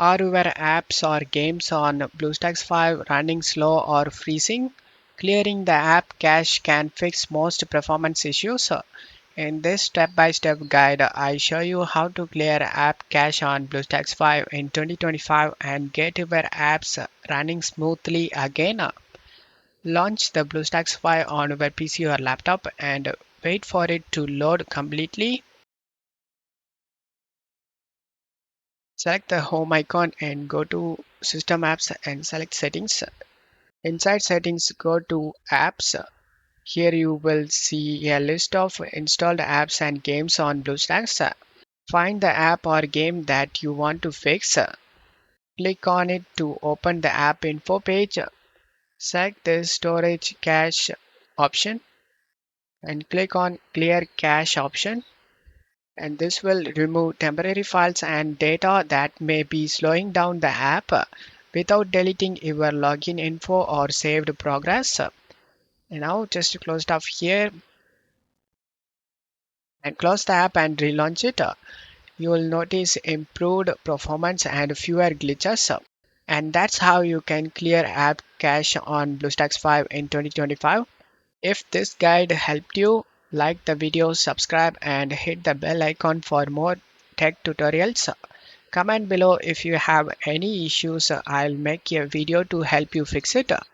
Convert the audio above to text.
Are your apps or games on BlueStacks 5 running slow or freezing? Clearing the app cache can fix most performance issues. In this step-by-step guide, I show you how to clear app cache on BlueStacks 5 in 2025 and get your apps running smoothly again. Launch the BlueStacks 5 on your PC or laptop and wait for it to load completely. Select the home icon and go to System Apps and select Settings. Inside Settings, go to Apps. Here you will see a list of installed apps and games on BlueStacks. Find the app or game that you want to fix. Click on it to open the app info page. Select the storage cache option and click on clear cache option. And this will remove temporary files and data that may be slowing down the app without deleting your login info or saved progress. And now just close it off here and close the app and relaunch it. You will notice improved performance and fewer glitches. And that's how you can clear app cache on BlueStacks 5 in 2025. If this guide helped you, like the video, subscribe, and hit the bell icon for more tech tutorials. Comment below if you have any issues. I'll make a video to help you fix it.